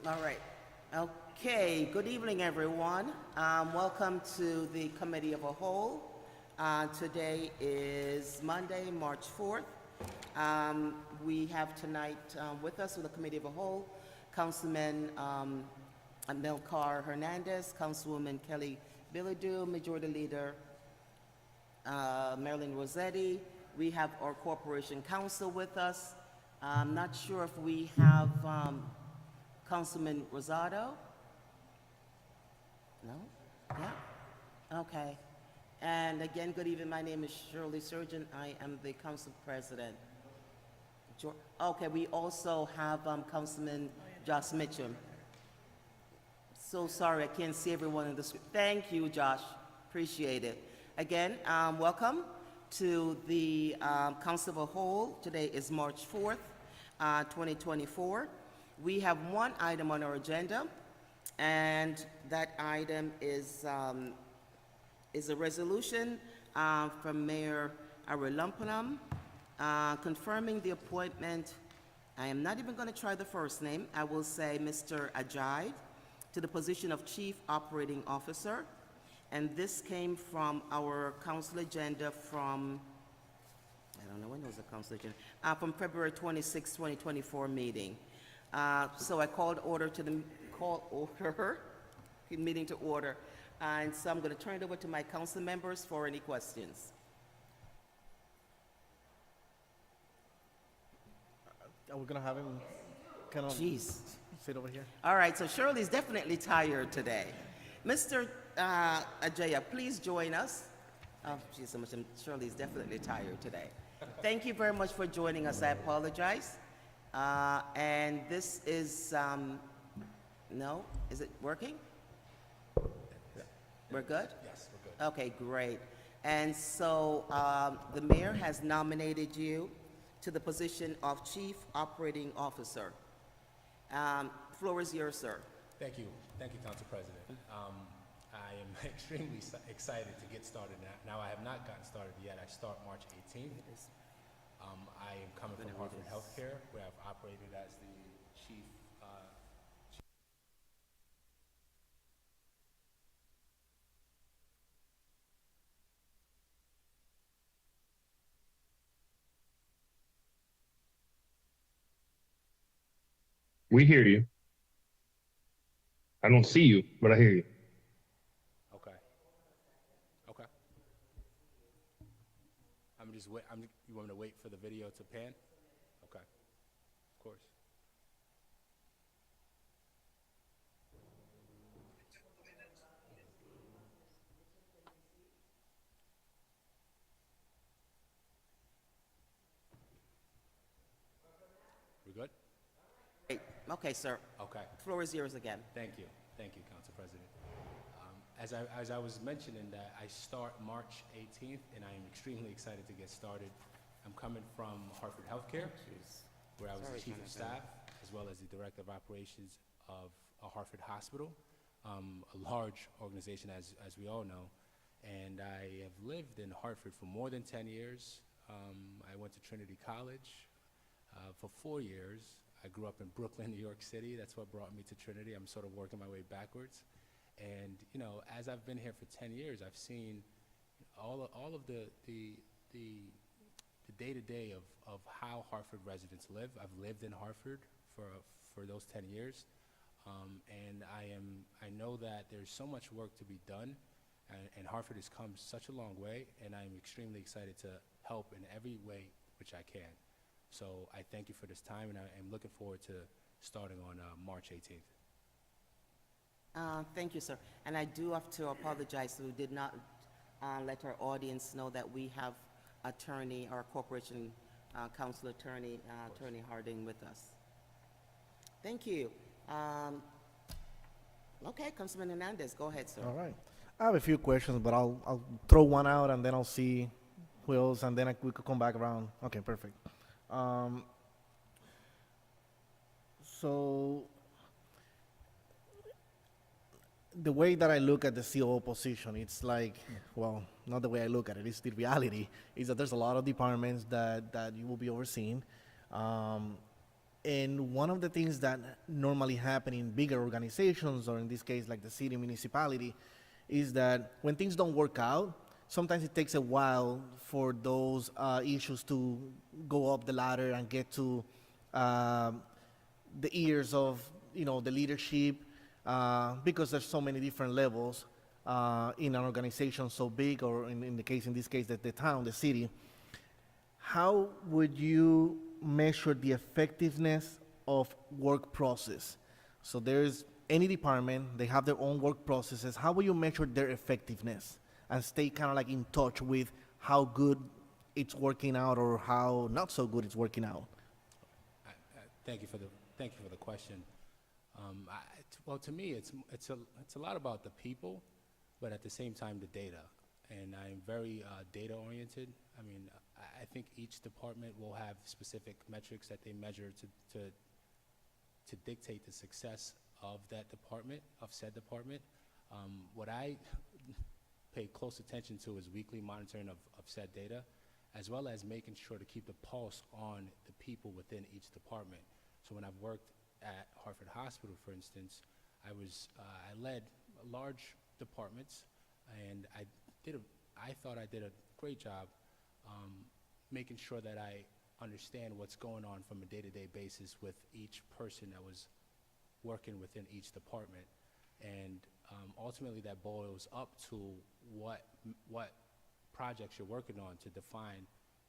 All right. Okay. Good evening, everyone. Welcome to the Committee of a Whole. Today is Monday, March 4th. We have tonight with us with the Committee of a Whole, Councilman Amilcar Hernandez, Councilwoman Kelly Bilodeau, Majority Leader Marilyn Rossetti. We have our Corporation Council with us. I'm not sure if we have Councilman Rosado? No? Yeah? Okay. And again, good evening. My name is Shirley Surgeon. I am the Council President. Okay, we also have Councilman Josh Mitchum. So sorry, I can't see everyone in the screen. Thank you, Josh. Appreciate it. Again, welcome to the Council of a Whole. Today is March 4th, 2024. We have one item on our agenda, and that item is a resolution from Mayor Arilumpanam confirming the appointment. I am not even going to try the first name. I will say Mr. Ajaid to the position of Chief Operating Officer. And this came from our council agenda from, I don't know, when was the council agenda? From February 26, 2024 meeting. So I called meeting to order. And so I'm going to turn it over to my council members for any questions. Are we gonna have him kind of Jeez. sit over here? All right, so Shirley's definitely tired today. Mr. Ajaya, please join us. Oh, geez, so much. Shirley's definitely tired today. Thank you very much for joining us. I apologize. And this is, no, is it working? We're good? Yes, we're good. Okay, great. And so the mayor has nominated you to the position of Chief Operating Officer. Floor is yours, sir. Thank you, Council President. I am extremely excited to get started now. I have not gotten started yet. I start March 18th. I am coming from Hartford Healthcare, where I've operated as the chief. We hear you. I don't see you, but I hear you. Okay. Okay. I'm just wait. You want me to wait for the video to pan? Okay. Of course. We good? Great. Okay, sir. Okay. Floor is yours again. Thank you, Council President. As I was mentioning that I start March 18th, and I am extremely excited to get started. I'm coming from Hartford Healthcare, where I was the Chief of Staff, as well as the Director of Operations of a Hartford Hospital, a large organization, as we all know. And I have lived in Hartford for more than 10 years. I went to Trinity College for 4 years. I grew up in Brooklyn, New York City. That's what brought me to Trinity. I'm sort of working my way backwards. And, you know, as I've been here for 10 years, I've seen all of the day-to-day of how Hartford residents live. I've lived in Hartford for those 10 years. And I know that there's so much work to be done, and Hartford has come such a long way, and I'm extremely excited to help in every way which I can. So I thank you for this time, and I am looking forward to starting on March 18th. Thank you, sir. And I do have to apologize. We did not let our audience know that we have attorney, our corporation council attorney, Attorney Harding with us. Thank you. Okay, Councilman Hernandez, go ahead, sir. All right. I have a few questions, but I'll throw one out and then I'll see who else, and then we could come back around. Okay, perfect. So the way that I look at the COO position, it's like, well, not the way I look at it, it's the reality, is that there's a lot of departments that you will be overseeing. And one of the things that normally happen in bigger organizations, or in this case, like the city municipality, is that when things don't work out, sometimes it takes a while for those issues to go up the ladder and get to the ears of the leadership, because there's so many different levels in an organization so big, or in this case, the town, the city. How would you measure the effectiveness of work process? So there's any department, they have their own work processes. How will you measure their effectiveness and stay kind of like in touch with how good it's working out or how not so good it's working out? Thank you for the question. Well, to me, it's a lot about the people, but at the same time, the data. And I'm very data oriented. I mean, I think each department will have specific metrics that they measure to dictate the success of that department, of said department. What I pay close attention to is weekly monitoring of said data, as well as making sure to keep the pulse on the people within each department. So when I've worked at Hartford Hospital, for instance, I led large departments, and I thought I did a great job making sure that I understand what's going on from a day-to-day basis with each person that was working within each department. And ultimately that boils up to what projects you're working on to define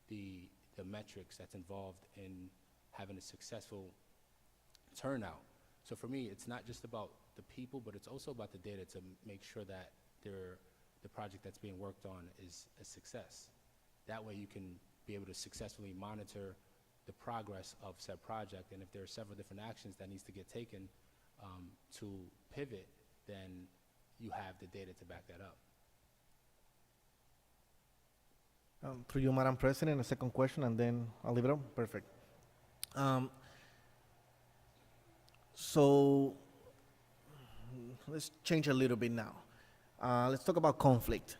the metrics that's involved in having a successful turnout. So for me, it's not just about the people, but it's also about the data to make sure that the project that's being worked on is a success. That way you can be able to successfully monitor the progress of said project, and if there are several different actions that needs to get taken to pivot, then you have the data to back that up. Through you, Madam President, a second question, and then I'll leave it up. Perfect. So let's change a little bit now. Let's talk about conflict.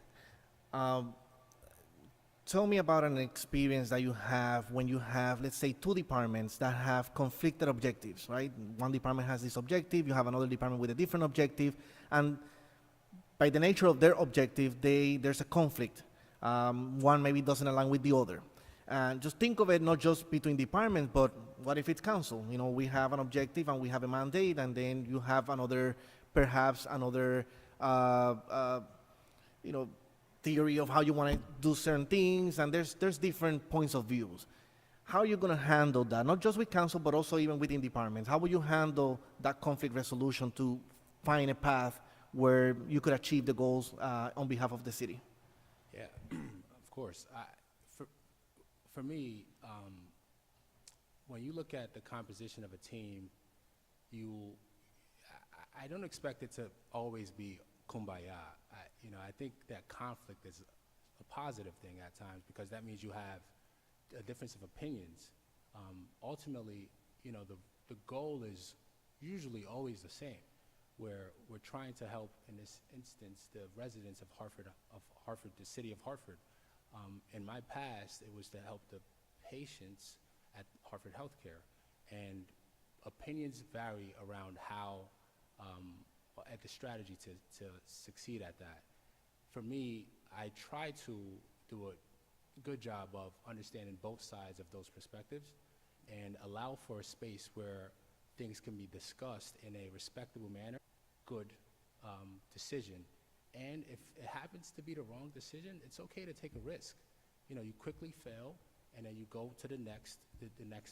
Tell me about an experience that you have when you have, let's say, two departments that have conflicted objectives, right? One department has this objective, you have another department with a different objective, and by the nature of their objective, there's a conflict. One maybe doesn't align with the other. And just think of it not just between departments, but what if it's council? We have an objective and we have a mandate, and then you have perhaps another theory of how you want to do certain things, and there's different points of views. How are you going to handle that? Not just with council, but also even within departments. How will you handle that conflict resolution to find a path where you could achieve the goals on behalf of the city? Yeah, of course. For me, when you look at the composition of a team, I don't expect it to always be kumbaya. I think that conflict is a positive thing at times, because that means you have a difference of opinions. Ultimately, the goal is usually always the same, where we're trying to help, in this instance, the residents of Hartford, the city of Hartford. In my past, it was to help the patients at Hartford Healthcare, and opinions vary around how, at the strategy to succeed at that. For me, I try to do a good job of understanding both sides of those perspectives and allow for a space where things can be discussed in a respectable manner, good decision. And if it happens to be the wrong decision, it's okay to take a risk. You quickly fail, and then you go to the next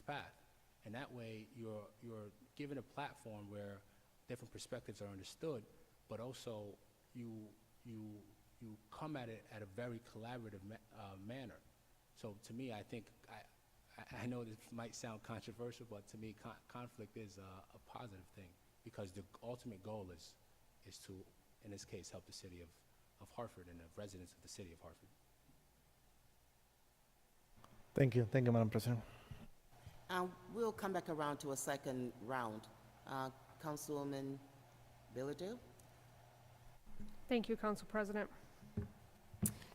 path. And that way, you're given a platform where different perspectives are understood, but also you come at it at a very collaborative manner. So to me, I think, I know this might sound controversial, but to me, conflict is a positive thing, because the ultimate goal is to, in this case, help the city of Hartford and the residents of the city of Hartford. Thank you, Madam President. We'll come back around to a second round. Councilwoman Billardale? Thank you, Council President.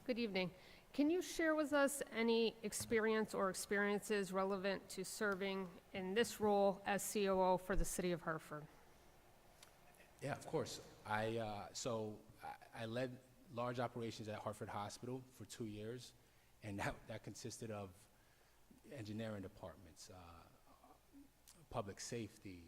Good evening. Can you share with us any experience or experiences relevant to serving in this role as COO for the city of Hartford? Yeah, of course. I led large operations at Hartford Hospital for 2 years, and that consisted of engineering departments, public safety,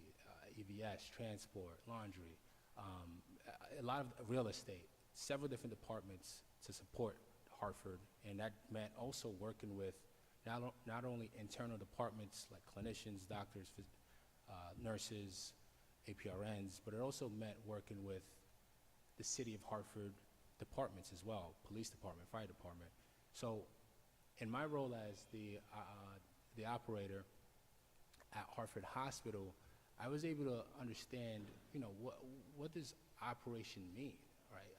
EVS, transport, laundry, a lot of real estate, several different departments to support Hartford, and that meant also working with not only internal departments like clinicians, doctors, nurses, APRNs, but it also meant working with the city of Hartford departments as well, police department, fire department. So in my role as the operator at Hartford Hospital, I was able to understand, what does operation mean, right?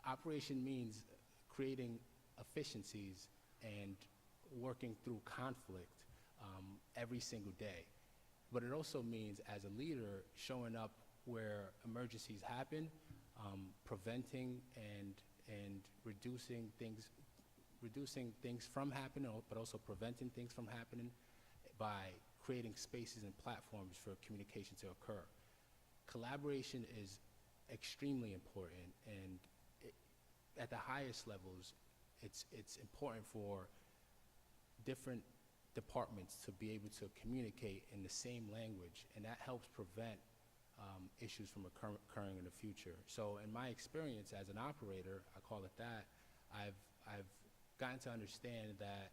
Operation means creating efficiencies and working through conflict every single day. But it also means, as a leader, showing up where emergencies happen, preventing and reducing things from happening, but also preventing things from happening by creating spaces and platforms for communication to occur. Collaboration is extremely important, and at the highest levels, it's important for different departments to be able to communicate in the same language, and that helps prevent issues from occurring in the future. So in my experience as an operator, I call it that, I've gotten to understand that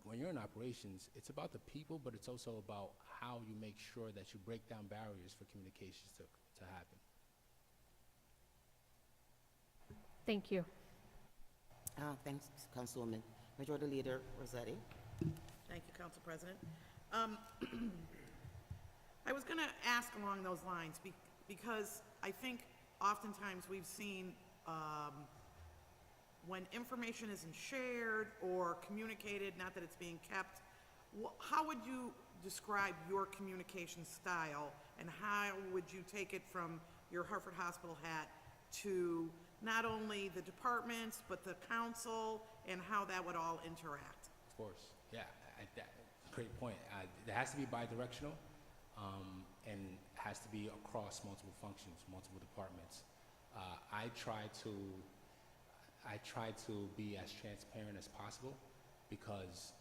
when you're in operations, it's about the people, but it's also about how you make sure that you break down barriers for communications to happen. Thank you. Thanks, Councilwoman. Majority Leader Rossetti. Thank you, Council President. I was going to ask along those lines because I think oftentimes we've seen when information isn't shared or communicated, not that it's being kept, how would you describe your communication style, and how would you take it from your Hartford Hospital hat to not only the departments, but the council, and how that would all interact? Of course, yeah, great point. It has to be bi-directional, and has to be across multiple functions, multiple departments. I try to be as transparent as possible, because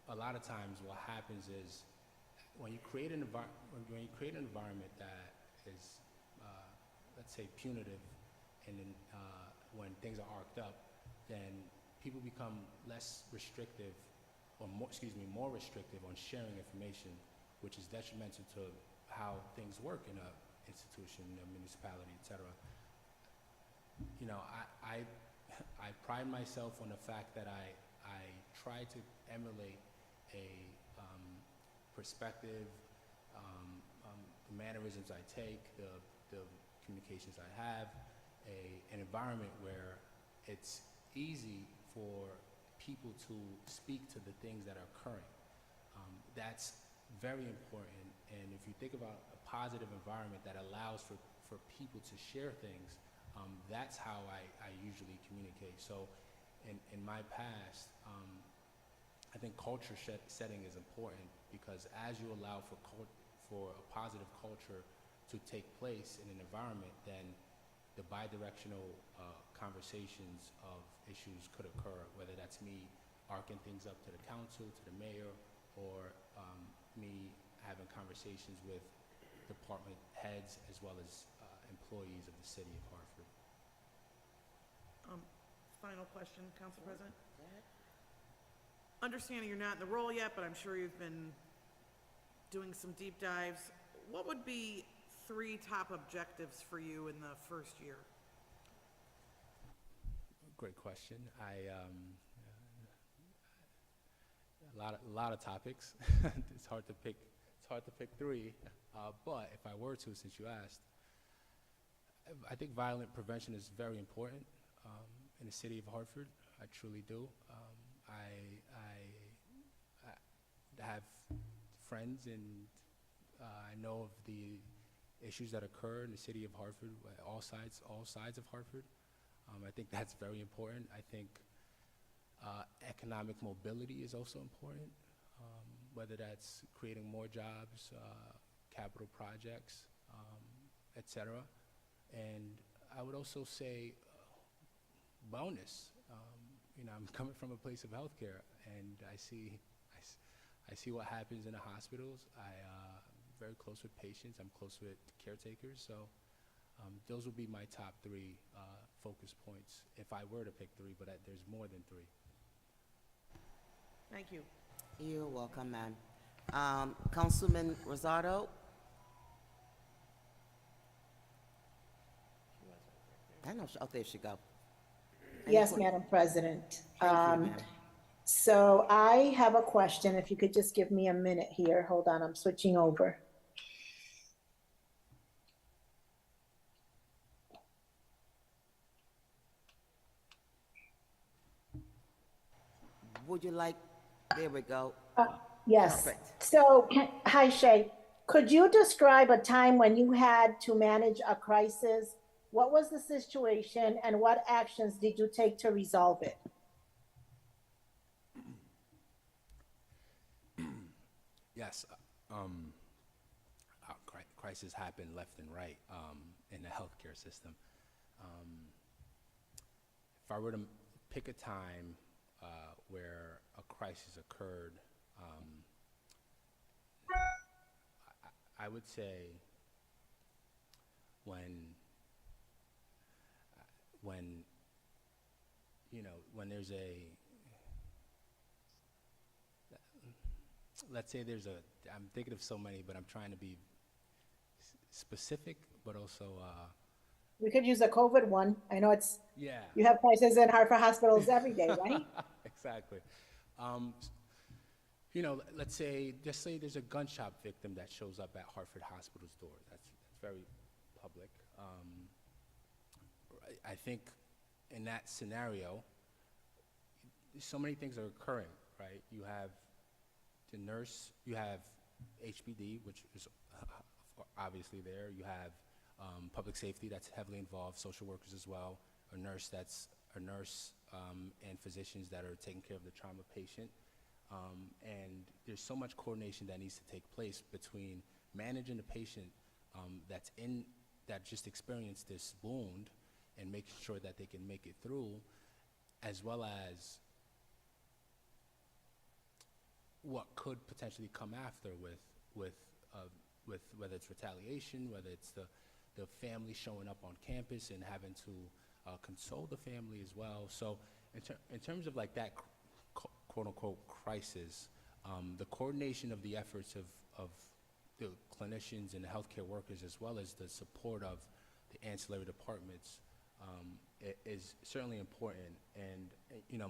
a lot of times what happens is when you create an environment that is, let's say, punitive, and then when things are arced up, then people become less restrictive, or more restrictive on sharing information, which is detrimental to how things work in an institution, a municipality, etc. I pride myself on the fact that I try to emulate a perspective, the mannerisms I take, the communications I have, an environment where it's easy for people to speak to the things that are occurring. That's very important, and if you think about a positive environment that allows for people to share things, that's how I usually communicate. So in my past, I think culture setting is important, because as you allow for a positive culture to take place in an environment, then the bi-directional conversations of issues could occur, whether that's me arcing things up to the council, to the mayor, or me having conversations with department heads as well as employees of the city of Hartford. Final question, Council President. Go ahead. Understanding you're not in the role yet, but I'm sure you've been doing some deep dives, what would be 3 top objectives for you in the first year? Great question. A lot of topics. It's hard to pick 3. But if I were to, since you asked, I think violent prevention is very important in the city of Hartford. I truly do. I have friends, and I know of the issues that occur in the city of Hartford, all sides of Hartford. I think that's very important. I think Economic mobility is also important, whether that's creating more jobs, capital projects, et cetera. And I would also say wellness. I'm coming from a place of healthcare, and I see what happens in the hospitals. I'm very close with patients. I'm close with caretakers. So those would be my top three focus points if I were to pick three, but there's more than three. Thank you. You're welcome, ma'am. Councilman Rosado? I know, oh, there she go. Yes, Madam President. Thank you, ma'am. So I have a question, if you could just give me a minute here. Hold on, I'm switching over. Would you like, there we go. Yes. Perfect. So, hi Shay. Could you describe a time when you had to manage a crisis? What was the situation and what actions did you take to resolve it? Yes, crises happen left and right in the healthcare system. If I were to pick a time where a crisis occurred, I would say when there's let's say I'm thinking of so many, but I'm trying to be specific, but also, We could use a COVID one. I know yeah. you have crises in Hartford hospitals every day, right? Exactly. Let's say there's a gunshot victim that shows up at Hartford Hospital's door. That's very public. I think in that scenario, so many things are occurring, right? You have the nurse, you have HPD, which is obviously there. You have public safety that's heavily involved, social workers as well, a nurse and physicians that are taking care of the trauma patient. And there's so much coordination that needs to take place between managing the patient that just experienced this wound and making sure that they can make it through, as well as what could potentially come after with whether it's retaliation, whether it's the family showing up on campus and having to console the family as well. So in terms of like that quote unquote crisis, the coordination of the efforts of the clinicians and the healthcare workers, as well as the support of the ancillary departments, is certainly important. And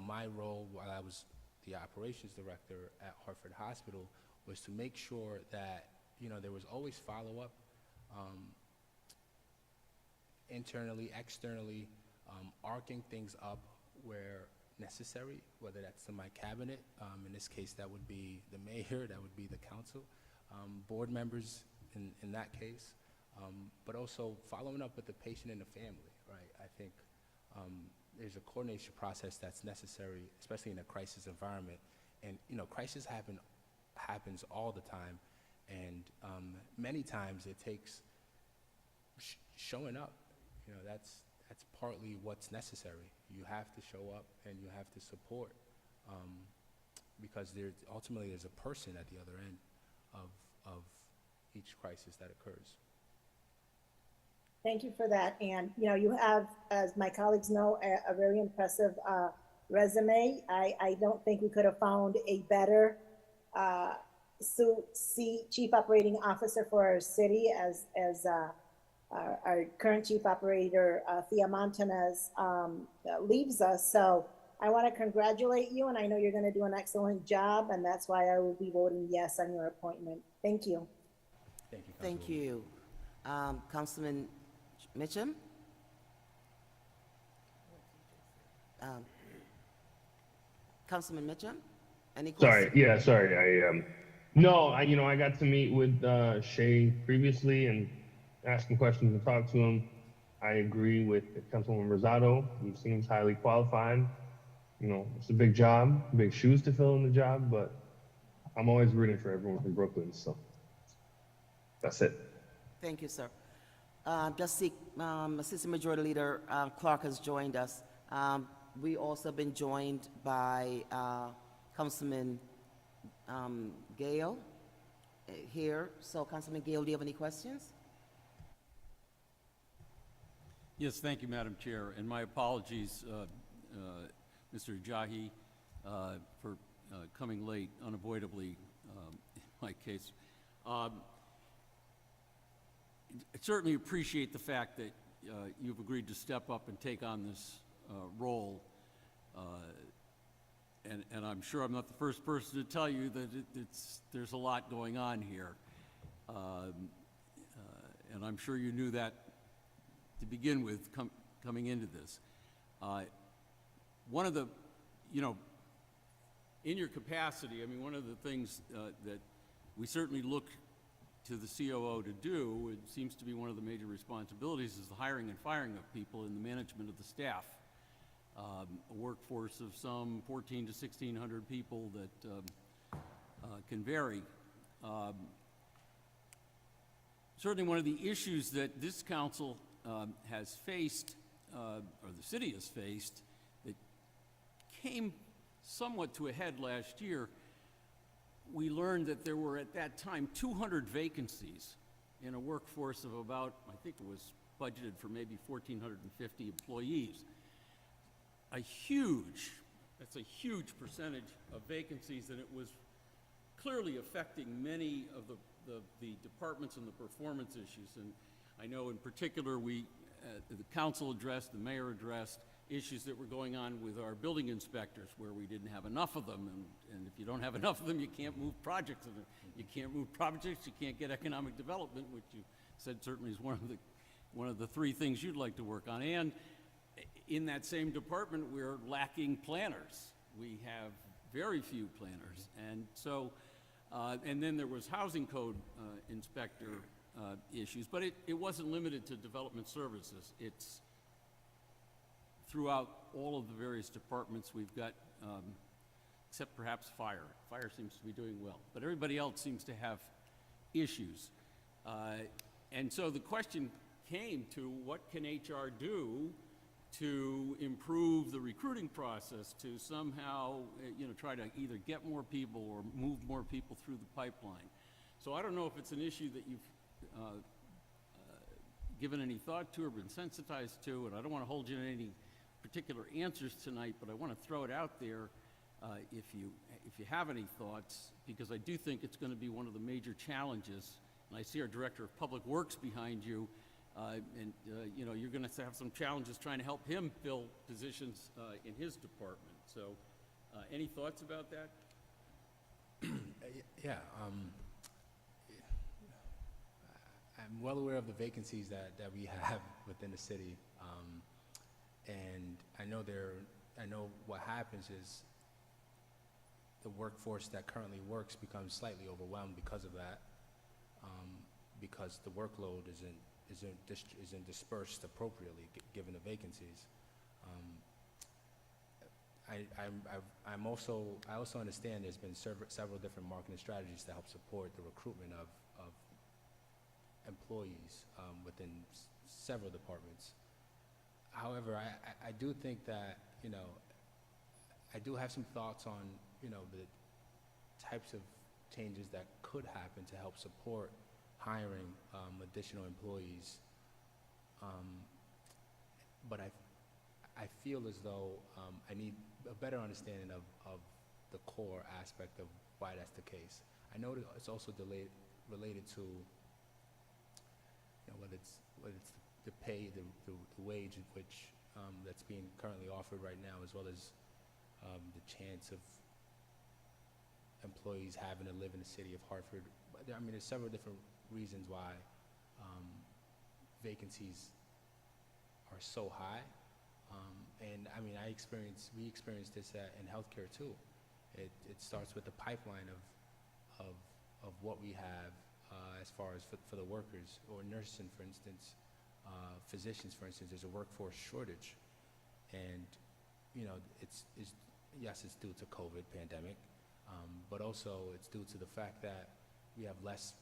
my role while I was the operations director at Hartford Hospital was to make sure that there was always follow-up, internally, externally, arcing things up where necessary, whether that's to my cabinet. In this case, that would be the mayor, that would be the council, board members in that case, but also following up with the patient and the family, right? I think there's a coordination process that's necessary, especially in a crisis environment. And crisis happens all the time, and many times it takes showing up. That's partly what's necessary. You have to show up and you have to support, because ultimately there's a person at the other end of each crisis that occurs. Thank you for that. And you have, as my colleagues know, a very impressive resume. I don't think we could have found a better chief operating officer for our city as our current chief operator, Thea Montanez, leaves us. So I want to congratulate you, and I know you're going to do an excellent job, and that's why I will be voting yes on your appointment. Thank you. Thank you. Thank you. Councilman Mitchum? Councilman Mitchum? Any questions? Sorry. No, I got to meet with Shay previously and ask him questions and talk to him. I agree with Councilwoman Rosado. He seems highly qualified. it's a big job, big shoes to fill in the job, but I'm always rooting for everyone from Brooklyn. So that's it. Thank you, sir. Just see, Assistant Majority Leader Clark has joined us. We also been joined by Councilman Gale here. So, Councilman Gale, do you have any questions? Yes, thank you, Madam Chair, and my apologies, Mr. Jahi, for coming late unavoidably in my case. I certainly appreciate the fact that you've agreed to step up and take on this role, and I'm sure I'm not the first person to tell you that there's a lot going on here, and I'm sure you knew that to begin with coming into this. One of the, in your capacity, I mean, one of the things that we certainly look to the COO to do, it seems to be one of the major responsibilities, is the hiring and firing of people and the management of the staff. A workforce of some 1,400 to 1,600 people that can vary. Certainly one of the issues that this council has faced, or the city has faced, that came somewhat to a head last year. We learned that there were at that time 200 vacancies in a workforce of about, I think it was budgeted for maybe 1,450 employees. That's a huge percentage of vacancies, and it was clearly affecting many of the departments and the performance issues. And I know in particular the council addressed, the mayor addressed issues that were going on with our building inspectors, where we didn't have enough of them, and if you don't have enough of them, you can't move projects, and you can't move projects, you can't get economic development, which you said certainly is one of the three things you'd like to work on. And in that same department, we're lacking planners. We have very few planners, and so, and then there was housing code inspector issues, but it wasn't limited to development services. It's throughout all of the various departments. We've got, except perhaps fire. Fire seems to be doing well, but everybody else seems to have issues. And so the question came to, what can HR do to improve the recruiting process, to somehow, try to either get more people or move more people through the pipeline. So I don't know if it's an issue that you've given any thought to or been sensitized to, and I don't want to hold you to any particular answers tonight, but I want to throw it out there if you have any thoughts, because I do think it's going to be one of the major challenges. And I see our Director of Public Works behind you, and you're going to have some challenges trying to help him fill positions in his department. So any thoughts about that? Yeah, I'm well aware of the vacancies that we have within the city, and I know what happens is the workforce that currently works becomes slightly overwhelmed because of that, because the workload isn't dispersed appropriately given the vacancies. I also understand there's been several different marketing strategies to help support the recruitment of employees within several departments. However, I do think that, I do have some thoughts on, the types of changes that could happen to help support hiring additional employees. But I feel as though I need a better understanding of the core aspect of why that's the case. I know that it's also related to, whether it's the pay, the wage at which that's being currently offered right now, as well as the chance of employees having to live in the city of Hartford. But I mean, there's several different reasons why vacancies are so high. And I mean, we experience this in healthcare too. It starts with the pipeline of what we have as far as for the workers, or nursing, for instance, physicians, for instance. There's a workforce shortage, and it's yes, it's due to COVID pandemic, but also it's due to the fact that we have less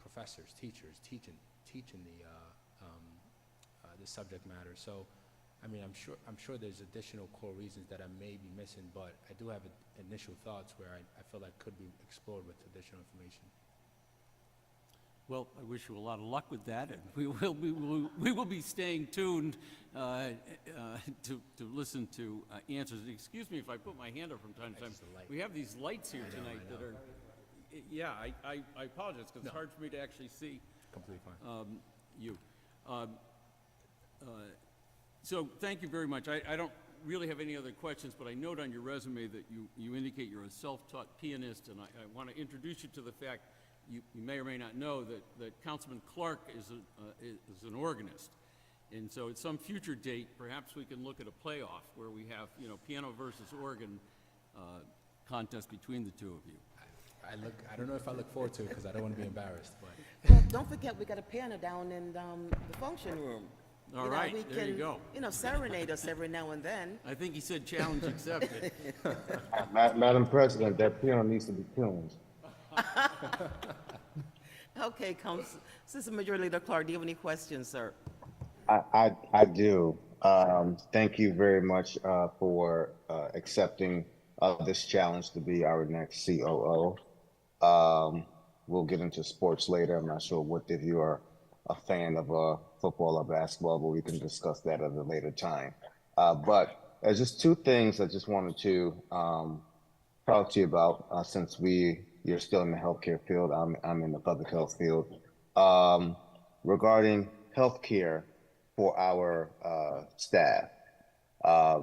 professors, teachers teaching the subject matter. So, I mean, I'm sure there's additional core reasons that I may be missing, but I do have initial thoughts where I feel like could be explored with additional information. Well, I wish you a lot of luck with that, and we will be staying tuned to listen to answers. Excuse me if I put my hand up from time to time. just the light. We have these lights here I know, tonight I know. that are, yeah, I apologize, because it's hard for me to actually see Completely fine. you. So thank you very much. I don't really have any other questions, but I note on your resume that you indicate you're a self-taught pianist, and I want to introduce you to the fact you may or may not know that Councilman Clark is an organist. And so at some future date, perhaps we can look at a playoff where we have, piano versus organ contest between the two of you. I don't know if I look forward to it because I don't want to be embarrassed, but Well, don't forget, we got a piano down in the function room. All right, there you go. Serenade us every now and then. I think he said challenge accepted. Madam President, that piano needs to be tuned. Okay, Assistant Majority Leader Clark, do you have any questions, sir? I do. Thank you very much for accepting this challenge to be our next COO. We'll get into sports later. I'm not sure what if you are a fan of football or basketball, but we can discuss that at a later time. But there's just two things I just wanted to talk to you about since you're still in the healthcare field. I'm in the public health field. Regarding healthcare for our staff,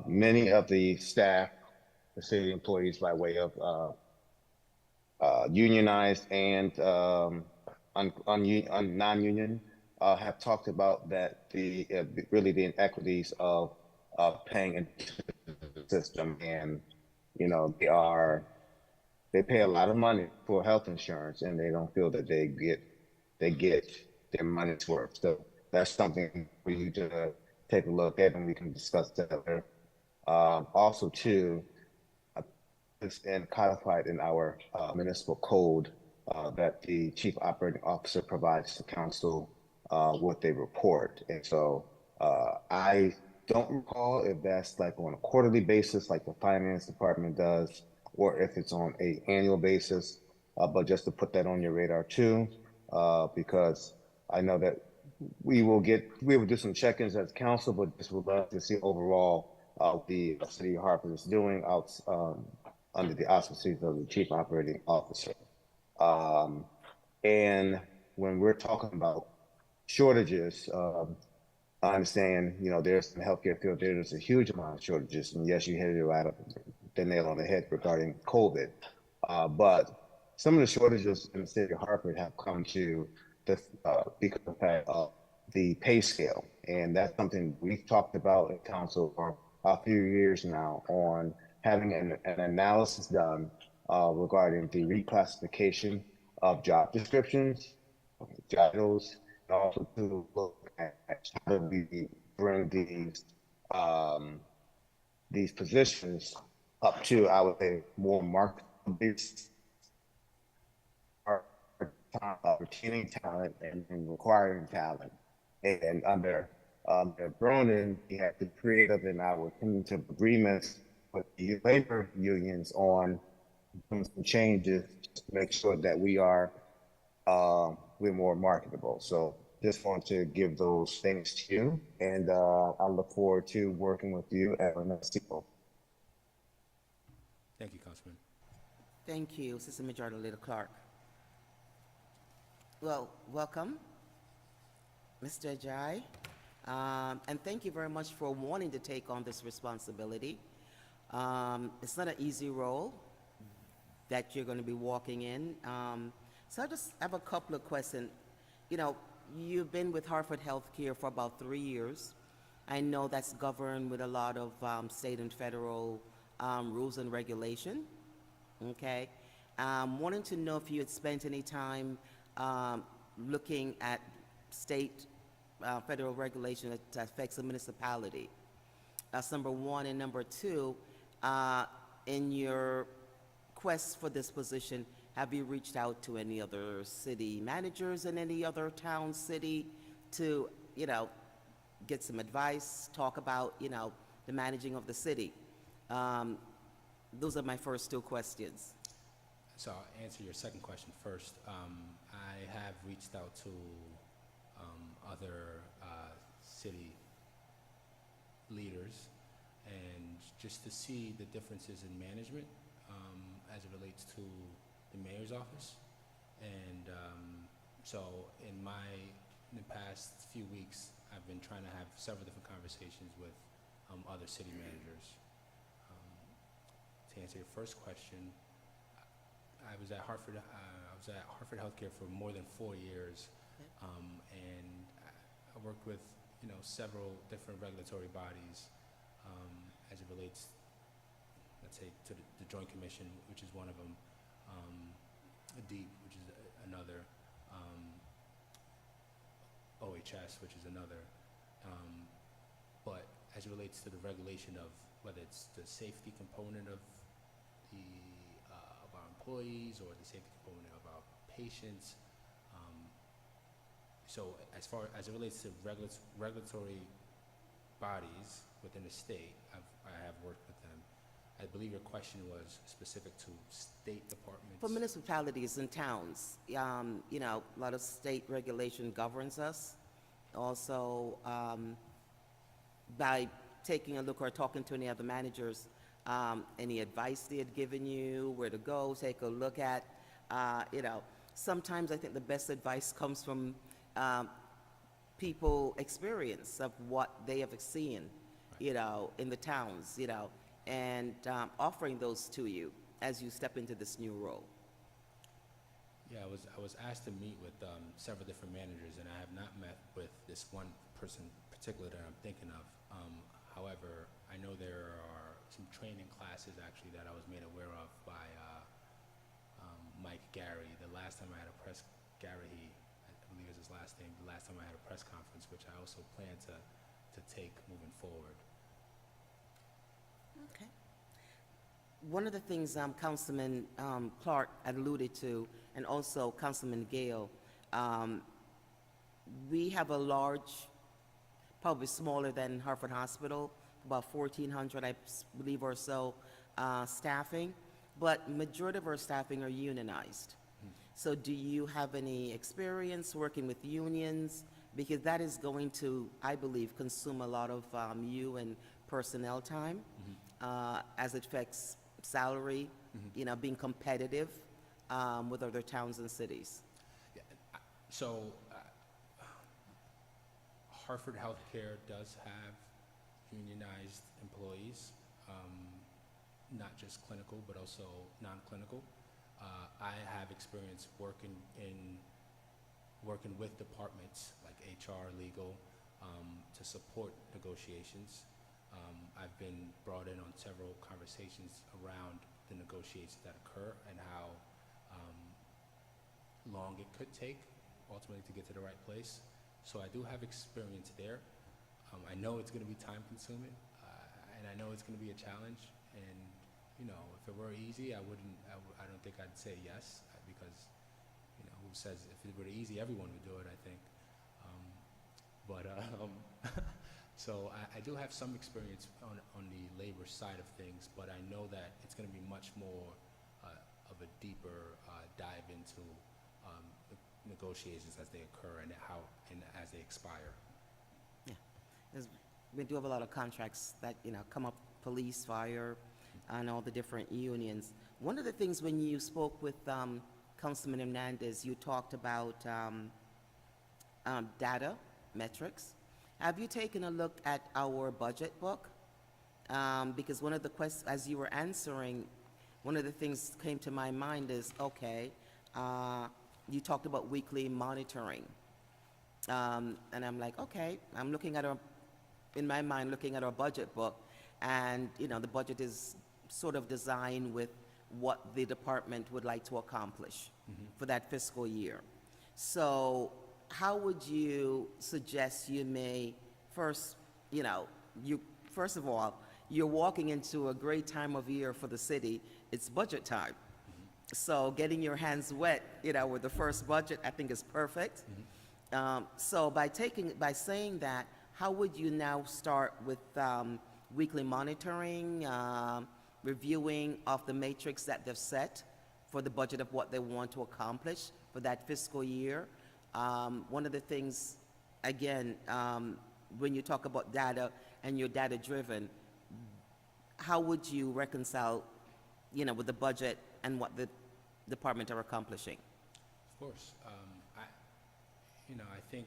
many of the staff, the city employees by way of unionized and non-union, have talked about that really the inequities of paying into the system, and they pay a lot of money for health insurance, and they don't feel that they get their money's worth. So that's something for you to take a look at, and we can discuss that later. Also, too, it's been codified in our municipal code that the chief operating officer provides to council what they report. And so I don't recall if that's like on a quarterly basis, like the finance department does, or if it's on an annual basis. But just to put that on your radar too, because I know that we will do some check-ins as council, but just would love to see overall the city of Hartford is doing out under the auspices of the chief operating officer. And when we're talking about shortages, I understand, there's in the healthcare field, there's a huge amount of shortages. And yes, you hit it right up the nail on the head regarding COVID. But some of the shortages in the city of Hartford have come to because of the fact of the pay scale. And that's something we've talked about in council for a few years now on having an analysis done regarding the reclassification of job descriptions, job titles, and also to look at how do we bring these positions up to, I would say, more market-based retaining talent and requiring talent. And under Bronin, we had to create in our tentative agreements with the labor unions on some changes to make sure that we're more marketable. So just want to give those things to you, and I look forward to working with you at our next COO. thank you, Councilman. Thank you, Assistant Majority Leader Clark. Well, welcome, Mr. Ajayi, and thank you very much for wanting to take on this responsibility. It's not an easy role that you're going to be walking in. So I just have a couple of questions. You've been with Hartford Healthcare for about 3 years. I know that's governed with a lot of state and federal rules and regulation. Okay. Wanting to know if you had spent any time looking at state federal regulation that affects the municipality. That's number one. And number two, In your quest for this position, have you reached out to any other city managers in any other town, city, to, get some advice, talk about, the managing of the city? Those are my first two questions. So I'll answer your second question first. I have reached out to other city leaders, and just to see the differences in management as it relates to the mayor's office. And so in the past few weeks, I've been trying to have several different conversations with other city managers. To answer your first question, I was at Hartford. I was at Hartford Healthcare for more than 4 years, and I worked with several different regulatory bodies as it relates, let's say, to the Joint Commission, which is one of them, DEEP, which is another, OHS, which is another. But as it relates to the regulation of whether it's the safety component of our employees or the safety component of our patients, so as far as it relates to regulatory bodies within the state, I have worked with them. I believe your question was specific to state departments. For municipalities and towns, a lot of state regulation governs us. Also, by taking a look or talking to any other managers, any advice they had given you, where to go, take a look at, sometimes I think the best advice comes from people experience of what they have seen, in the towns, and offering those to you as you step into this new role. Yeah, I was asked to meet with several different managers, and I have not met with this one person in particular that I'm thinking of. However, I know there are some training classes actually that I was made aware of by Mike Gary. The last time I had a press, Gary, I believe is his last name, the last time I had a press conference, which I also plan to take moving forward. Okay. One of the things Councilman Clark alluded to, and also Councilman Gale, we have a large, probably smaller than Hartford Hospital, about 1,400, I believe, or so, staffing, but majority of our staffing are unionized. So do you have any experience working with unions? Because that is going to, I believe, consume a lot of you and personnel time, as it affects salary, being competitive with other towns and cities. Yeah, so Hartford Healthcare does have unionized employees, not just clinical, but also non-clinical. I have experience working with departments like HR, legal, to support negotiations. I've been brought in on several conversations around the negotiations that occur and how long it could take ultimately to get to the right place. So I do have experience there. I know it's going to be time consuming, and I know it's going to be a challenge. And if it were easy, I don't think I'd say yes, because who says if it were easy, everyone would do it, I think. So I do have some experience on the labor side of things, but I know that it's going to be much more of a deeper dive into negotiations as they occur and as they expire. Yeah, 'cause we do have a lot of contracts that, come up, police, fire, and all the different unions. One of the things when you spoke with Councilman Hernandez, you talked about data, metrics. Have you taken a look at our budget book? Because one of the questions, as you were answering, one of the things came to my mind is, okay, you talked about weekly monitoring. And I'm like, okay, I'm looking at in my mind, looking at our budget book, and, the budget is sort of designed with what the department would like to accomplish for that fiscal year. So how would you suggest you may first, first of all, you're walking into a great time of year for the city. It's budget time. So getting your hands wet, with the first budget, I think is perfect. So by saying that, how would you now start with weekly monitoring, reviewing of the matrix that they've set for the budget of what they want to accomplish for that fiscal year? One of the things, again, when you talk about data and you're data-driven, how would you reconcile, with the budget and what the department are accomplishing? Of course. I think,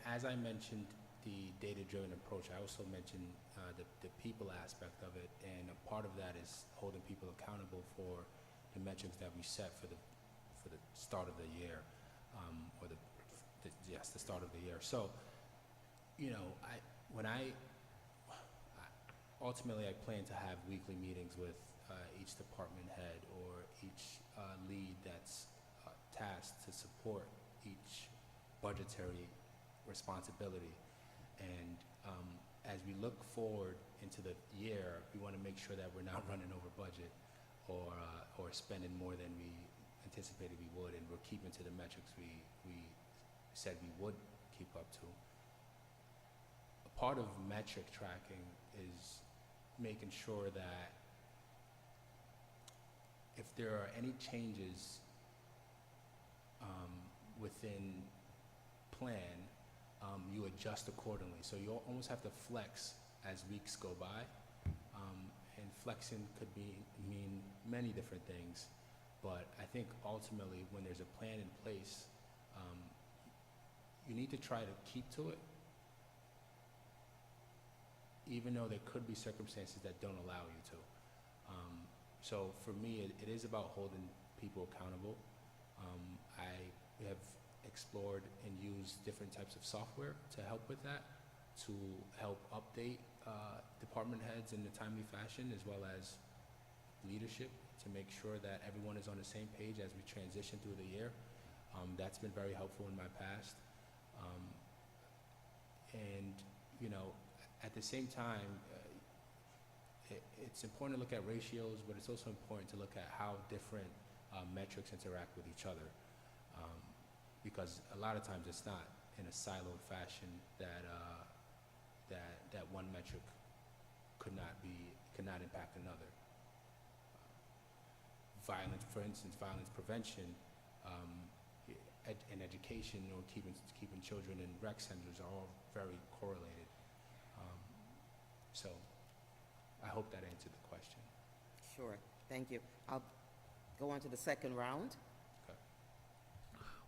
as I mentioned, the data-driven approach, I also mentioned the people aspect of it, and a part of that is holding people accountable for the metrics that we set for the start of the year, or the start of the year. So, ultimately I plan to have weekly meetings with each department head or each lead that's tasked to support each budgetary responsibility. And as we look forward into the year, we want to make sure that we're not running over budget or spending more than we anticipated we would, and we're keeping to the metrics we said we would keep up to. A part of metric tracking is making sure that if there are any changes within plan, you adjust accordingly. So you almost have to flex as weeks go by, and flexing could mean many different things. But I think ultimately, when there's a plan in place, you need to try to keep to it, even though there could be circumstances that don't allow you to. So for me, it is about holding people accountable. I have explored and used different types of software to help with that, to help update department heads in a timely fashion, as well as leadership, to make sure that everyone is on the same page as we transition through the year. That's been very helpful in my past. And, at the same time, it's important to look at ratios, but it's also important to look at how different metrics interact with each other. Because a lot of times it's not in a siloed fashion that one metric could not impact another. Violence, for instance, violence prevention, and education, or keeping children in rec centers are all very correlated. So I hope that answered the question. Sure, thank you. I'll go on to the second round. Okay.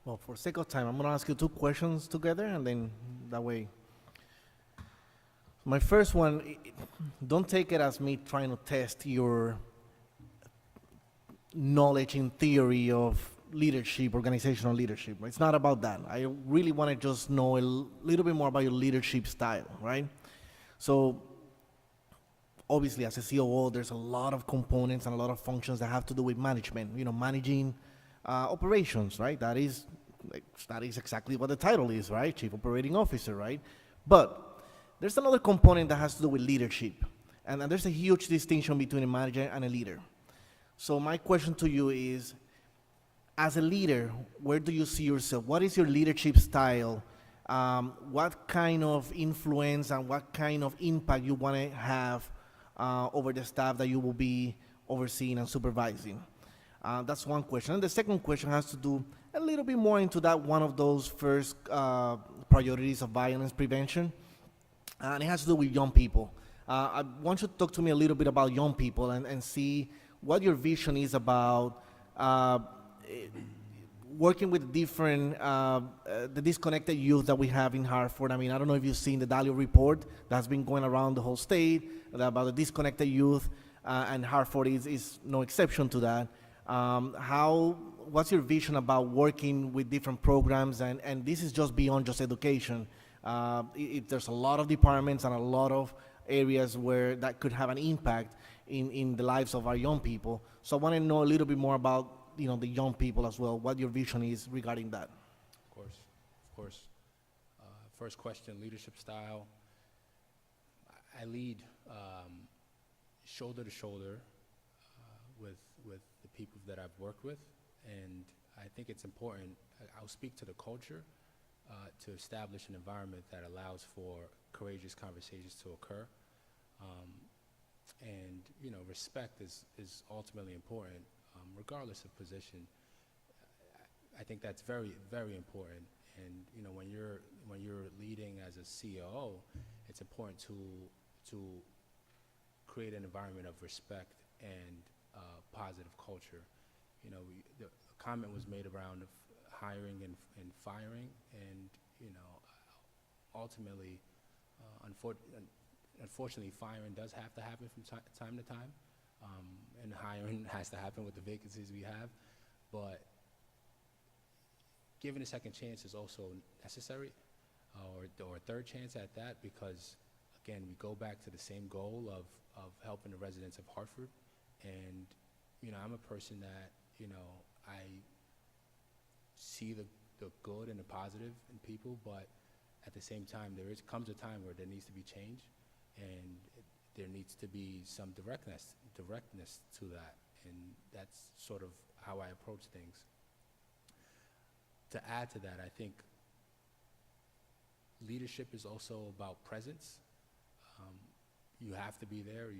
Well, for sake of time, I'm going to ask you two questions together, and then that way. My first one, don't take it as me trying to test your knowledge in theory of leadership, organizational leadership. It's not about that. I really want to just know a little bit more about your leadership style, right? So, obviously, as a COO, there's a lot of components and a lot of functions that have to do with management, managing operations, right? That is exactly what the title is, right? Chief Operating Officer, right? But there's another component that has to do with leadership. And there's a huge distinction between a manager and a leader. So my question to you is, as a leader, where do you see yourself? What is your leadership style? What kind of influence and what kind of impact you want to have over the staff that you will be overseeing and supervising? That's one question. And the second question has to do a little bit more into that one of those first priorities of violence prevention. And it has to do with young people. I want you to talk to me a little bit about young people and see what your vision is about working with different, the disconnected youth that we have in Hartford. I mean, I don't know if you've seen the Dalio report that's been going around the whole state about the disconnected youth, and Hartford is no exception to that. What's your vision about working with different programs, and this is just beyond just education. There's a lot of departments and a lot of areas where that could have an impact in the lives of our young people. So I want to know a little bit more about the young people as well, what your vision is regarding that. Of course. First question, leadership style. I lead shoulder to shoulder with the people that I've worked with, and I think it's important. I'll speak to the culture to establish an environment that allows for courageous conversations to occur. And respect is ultimately important, regardless of position. I think that's very, very important. And when you're leading as a COO, it's important to create an environment of respect and positive culture. The comment was made around hiring and firing, and ultimately, unfortunately, firing does have to happen from time to time, and hiring has to happen with the vacancies we have. But giving a second chance is also necessary, or a third chance at that, because again, we go back to the same goal of helping the residents of Hartford. And I'm a person that I see the good and the positive in people, but at the same time, comes a time where there needs to be change, and there needs to be some directness to that, and that's sort of how I approach things. To add to that, I think leadership is also about presence. You have to be there.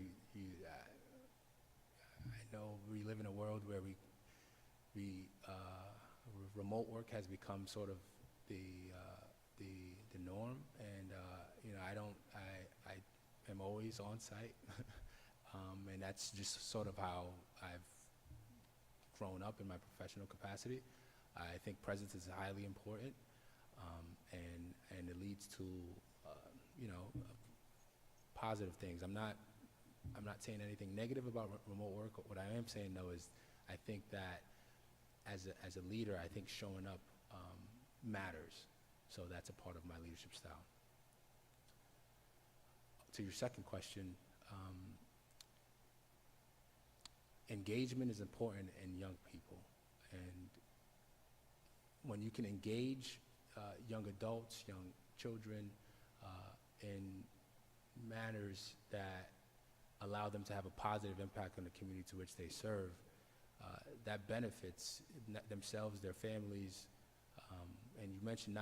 I know we live in a world where remote work has become sort of the norm, and I am always on site, and that's just sort of how I've grown up in my professional capacity. I think presence is highly important, and it leads to positive things. I'm not saying anything negative about remote work. What I am saying though is I think that as a leader, I think showing up matters. So that's a part of my leadership style. To your second question, engagement is important in young people, and when you can engage young adults, young children in manners that allow them to have a positive impact on the community to which they serve, that benefits themselves, their families, and you mentioned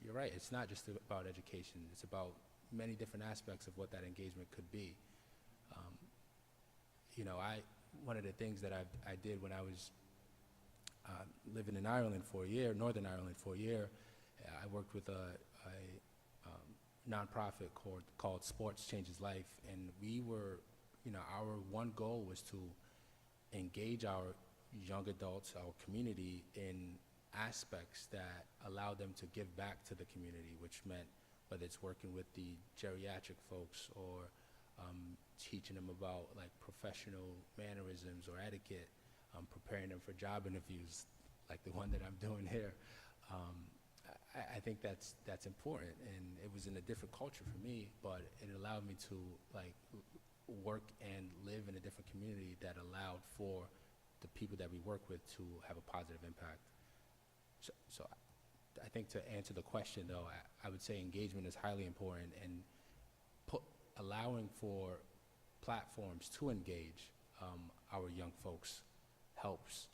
you're right, it's not just about education, it's about many different aspects of what that engagement could be. One of the things that I did when I was living in Ireland for a year, Northern Ireland for a year, I worked with a nonprofit called Sports Changes Life, and we were, our one goal was to engage our young adults, our community, in aspects that allow them to give back to the community, which meant whether it's working with the geriatric folks or teaching them about like professional mannerisms or etiquette, preparing them for job interviews like the one that I'm doing here. I think that's important, and it was in a different culture for me, but it allowed me to like work and live in a different community that allowed for the people that we work with to have a positive impact. So I think to answer the question though, I would say engagement is highly important, and allowing for platforms to engage our young folks helps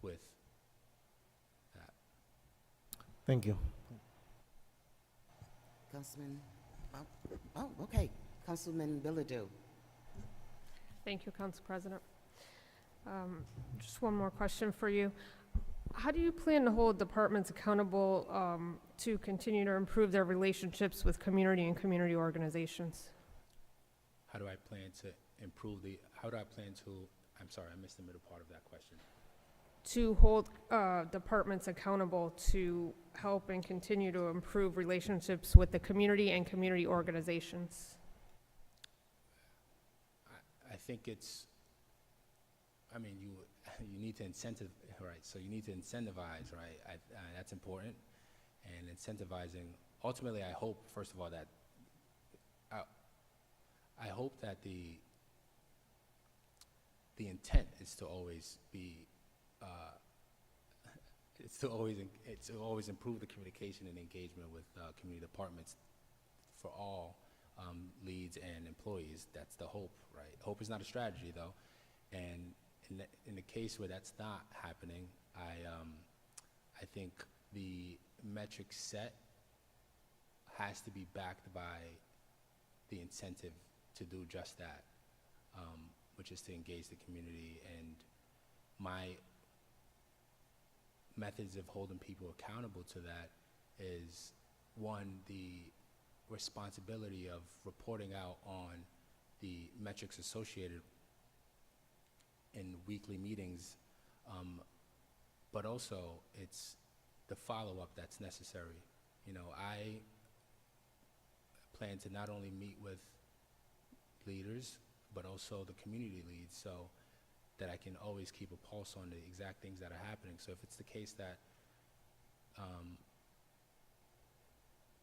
with that. Thank you. Councilman, okay, Councilman Bilodeau. Thank you, Council President. Just one more question for you. How do you plan to hold departments accountable to continue to improve their relationships with community and community organizations? How do I plan to I'm sorry, I missed the middle part of that question. To hold departments accountable to help and continue to improve relationships with the community and community organizations? I think you need to incentivize, right? So you need to incentivize, right? That's important. And incentivizing, ultimately, I hope, first of all, that I hope that the intent is to always be, it's to always improve the communication and engagement with community departments for all leads leads and employees. That's the hope, right? Hope is not a strategy, though. And in the case where that's not happening, I think the metric set has to be backed by the incentive to do just that, which is to engage the community. And my methods of holding people accountable to that is, one, the responsibility of reporting out on the metrics associated in weekly meetings, but also it's the follow-up that's necessary. You know, I plan to not only meet with leaders, but also the community leads, so that I can always keep a pulse on the exact things that are happening. So if it's the case that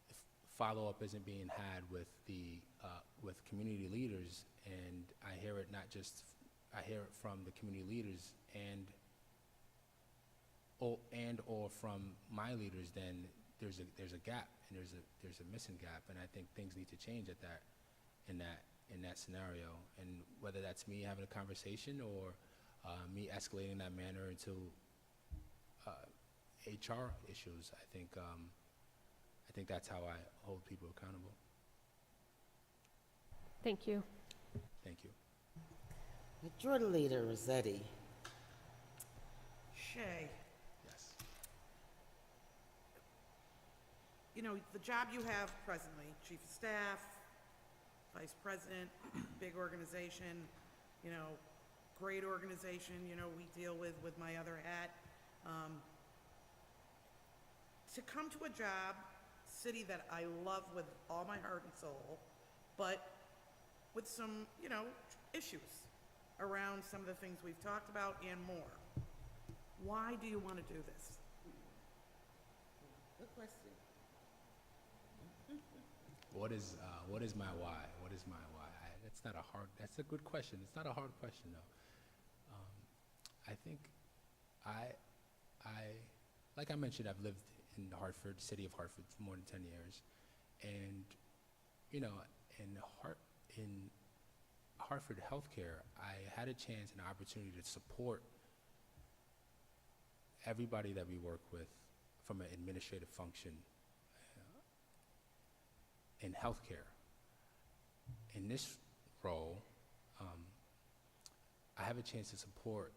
if follow-up isn't being had with the with community leaders, and I hear it I hear it from the community leaders and or from my leaders, then there's a gap, and there's a missing gap, and I think things need to change in that scenario. And whether that's me having a conversation or me escalating that manner into HR issues, I think that's how I hold people accountable. Thank you. Thank you. Majority Leader Rossetti. Shay, Yes. you know, the job you have presently, chief of staff, vice president, big organization, you know, great organization, you know, we deal with my other hat. To come to a job, city that I love with all my heart and soul, but with some, you know, issues around some of the things we've talked about and more. Why do you want to do this? Good question. What is my why? What is my why? That's a good question. It's not a hard question, though. I think like I mentioned, I've lived in Hartford, city of Hartford, for more than 10 years. And, you know, in Hartford Healthcare, I had a chance and opportunity to support everybody that we work with from an administrative function in healthcare. In this role, I have a chance to support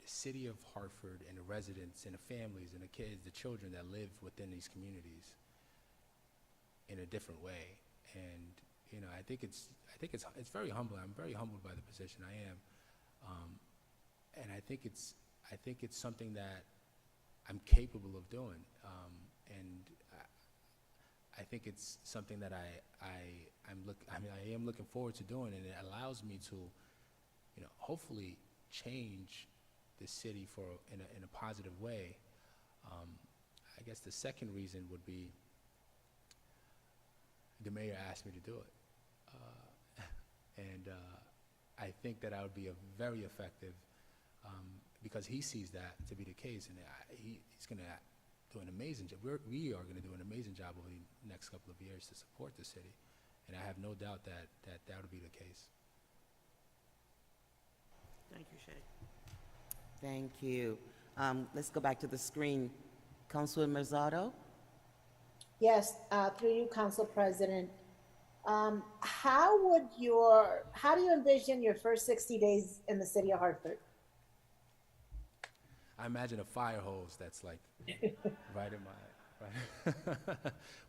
the city of Hartford and the residents and the families and the kids, the children that live within these communities in a different way. And, you know, I think it's very humbling. I'm very humbled by the position I am. And I think it's something that I'm capable of doing. And I think it's something that I am looking forward to doing, and it allows me to, you know, hopefully change the city in a positive way. I guess the second reason would be the mayor asked me to do it. And I think that I would be very effective because he sees that to be the case, and he's going to do an amazing job. We are going to do an amazing job over the next couple of years to support the city, and I have no doubt that would be the case. Thank you, Shay. Thank you. Let's go back to the screen. Councilwoman Mercado? Yes, through you, Council President. How do you envision your first 60 days in the city of Hartford? I imagine a fire hose that's like right in my,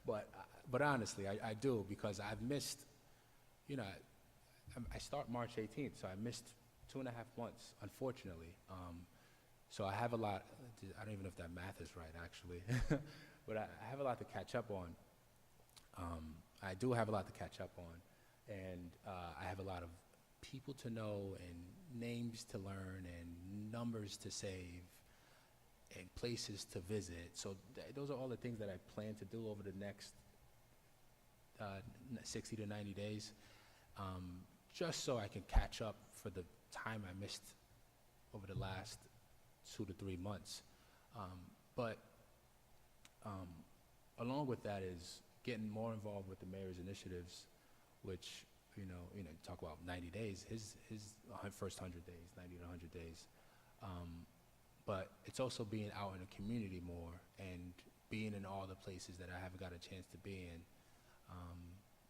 right. But honestly, I do, because I've missed, you know, I start March 18th, so I missed 2.5 months, unfortunately. So I have a lot, I don't even know if that math is right, actually, but I have a lot to catch up on. I do have a lot to catch up on, and I have a lot of people to know and names to learn and numbers to save and places to visit. So those are all the things that I plan to do over the next 60 to 90 days, just so I can catch up for the time I missed over the last 2 to 3 months. But along with that is getting more involved with the mayor's initiatives which, you talk about 90 days, his first 100 days, 90 to 100 days. But it's also being out in the community more and being in all the places that I haven't got a chance to be in,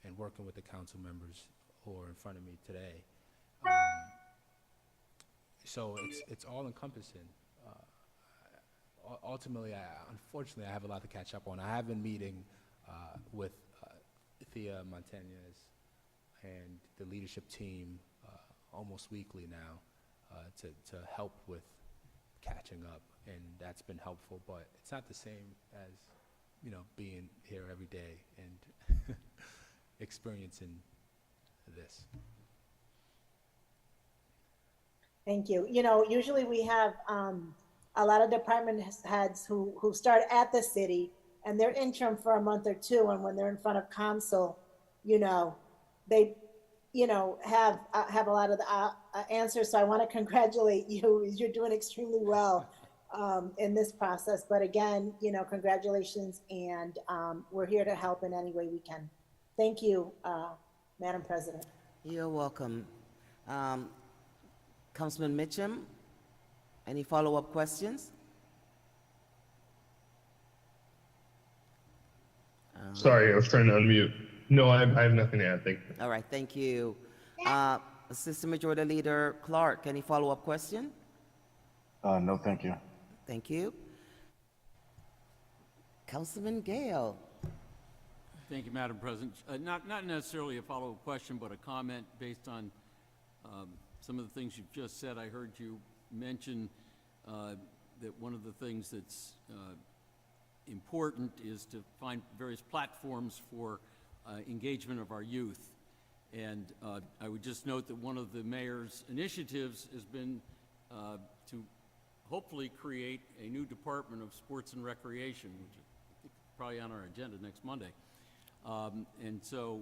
and working with the council members who are in front of me today. So it's all encompassing. Ultimately, unfortunately, I have a lot to catch up on. I have been meeting with Thea Montañez and the leadership team almost weekly now to help with catching up, and that's been helpful, but it's not the same as, being here every day and experiencing this. Thank you. Usually we have a lot of department heads who start at the city and they're interim for a month or two. And when they're in front of council, they, have a lot of the answers. So I want to congratulate you. You're doing extremely well in this process. But again, congratulations. And we're here to help in any way we can. Thank you, Madam President. You're welcome. Councilman Mitchum, any follow-up questions? Sorry, I was trying to unmute. No, I have nothing to add. Thank you. All right, thank you. Assistant Majority Leader Clark, any follow-up question? No, thank you. Thank you. Councilman Gale. Thank you, Madam President. Not necessarily a follow-up question, but a comment based on some of the things you've just said. I heard you mention that one of the things that's important is to find various platforms for engagement of our youth. And I would just note that one of the mayor's initiatives has been to hopefully create a new Department of Sports and Recreation, which is probably on our agenda next Monday. And so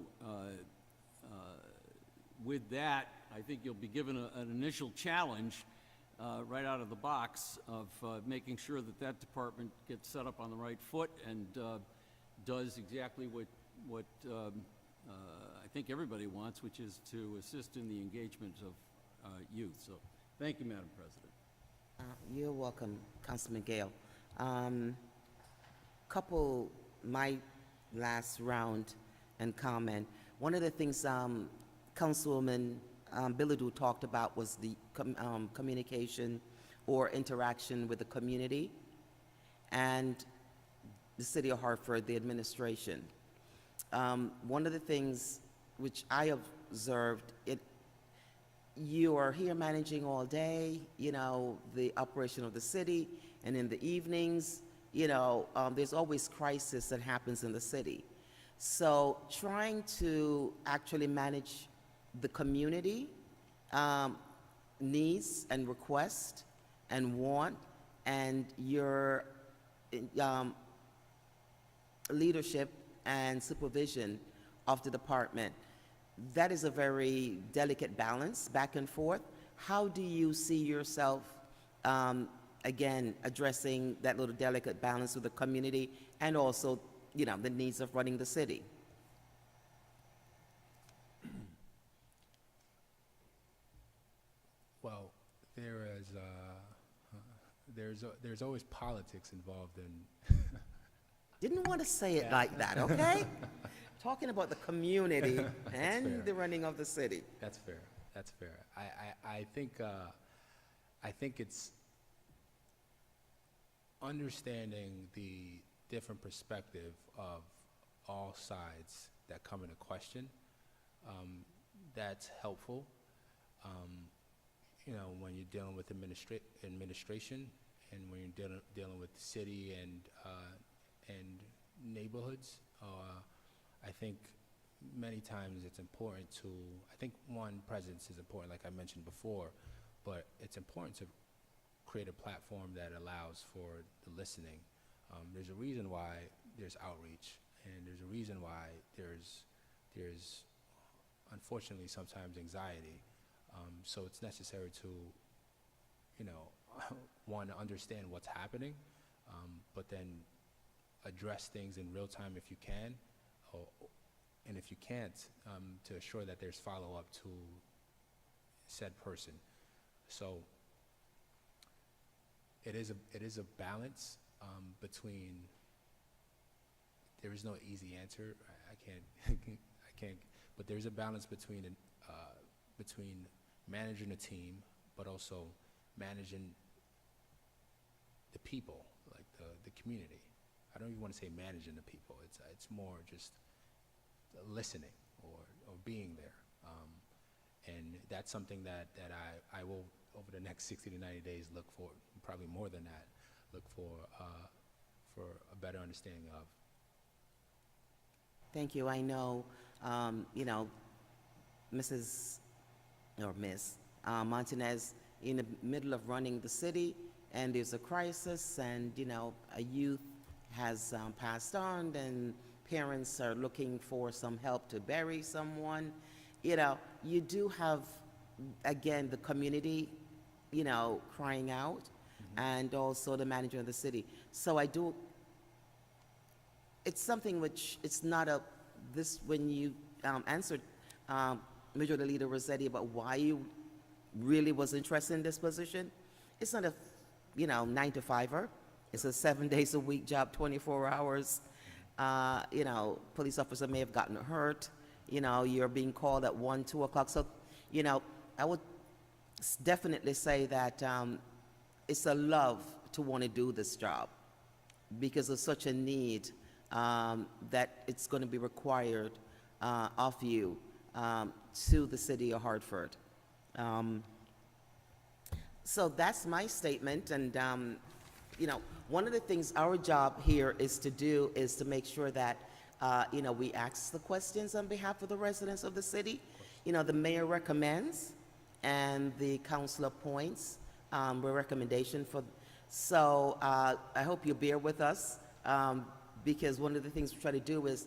with that, I think you'll be given an initial challenge right out of the box of making sure that that department gets set up on the right foot and does exactly what I think everybody wants, which is to assist in the engagement of youth. So thank you, Madam President. You're welcome, Councilman Gale. My last round and comment. One of the things Councilwoman Bilodeau talked about was the communication or interaction with the community and the City of Hartford, the administration. One of the things which I observed, you are here managing all day, the operation of the city, and in the evenings, there's always crisis that happens in the city. So trying to actually manage the community needs and request and want, and your leadership and supervision of the department. That is a very delicate balance back and forth. How do you see yourself, again, addressing that little delicate balance with the community and also, the needs of running the city? Well, there's always politics involved in. Didn't want to say it like that, okay? Talking about the community and the running of the city. That's fair. That's fair. I think it's understanding the different perspective of all sides that come into question. That's helpful. When you're dealing with administration and when you're dealing with the city and neighborhoods, I think many times it's important to, presence is important, like I mentioned before, but it's important to create a platform that allows for the listening. There's a reason why there's outreach, and there's a reason why there's unfortunately sometimes anxiety. So it's necessary to, one, to understand what's happening, but then address things in real time if you can, and if you can't, to assure that there's follow-up to said person. So it is a balance between. There is no easy answer. I can't. But there's a balance between managing a team, but also managing the people, like the community. I don't even want to say managing the people. It's more just listening or being there. And that's something that I will, over the next 60 to 90 days, look for, probably more than that, look for a better understanding of. Thank you. I know, Mrs. or Miss Martinez in the middle of running the city, and there's a crisis, and, a youth has passed on, and parents are looking for some help to bury someone. You do have, again, the community, crying out, and also the manager of the city. So it's something which it's not when you answered Majority Leader Rossetti about why you really was interested in this position, it's not a 9 to 5er. It's a 7 days a week job, 24 hours. Police officer may have gotten hurt. You're being called at 1, 2 o'clock. So, I would definitely say that it's a love to want to do this job because of such a need that it's going to be required of you to the city of Hartford. So that's my statement, and one of the things our job here is to do is to make sure that we ask the questions on behalf of the residents of the city. The mayor recommends, and the council appoints a recommendation for. So I hope you bear with us, because one of the things we try to do is,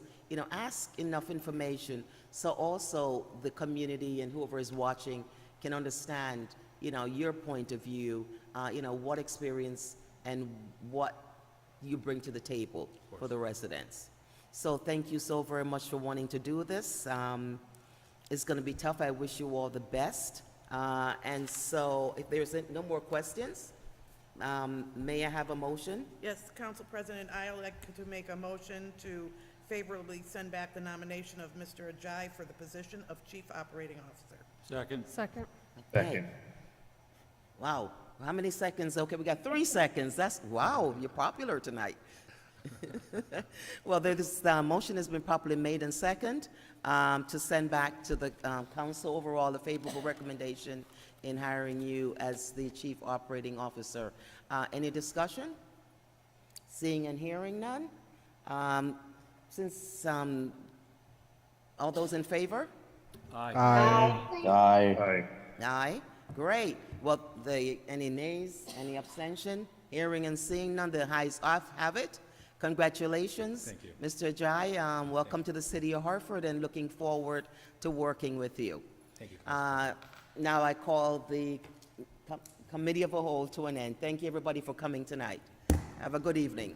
ask enough information so also the community and whoever is watching can understand, your point of view, what experience and what you bring to the table for the residents. So thank you so very much for wanting to do this. It's going to be tough. I wish you all the best. And so if there's no more questions, may I have a motion? Yes, Council President, I would like to make a motion to favorably send back the nomination of Mr. Ajayi for the position of Chief Operating Officer. Second. Second. Second. Wow, how many seconds? Okay, we got 3 seconds. Wow, you're popular tonight. Well, this motion has been properly made and second to send back to the council overall a favorable recommendation in hiring you as the Chief Operating Officer. Any discussion? Seeing and hearing none? Since all those in favor? Aye. Aye. Aye. Great. Well, any nays, any abstention? Hearing and seeing none, the ayes have it. Congratulations. Thank you. Mr. Ajayi. Welcome to the city of Hartford and looking forward to working with you. Thank you. Now I call the committee of the whole to an end. Thank you, everybody, for coming tonight. Have a good evening.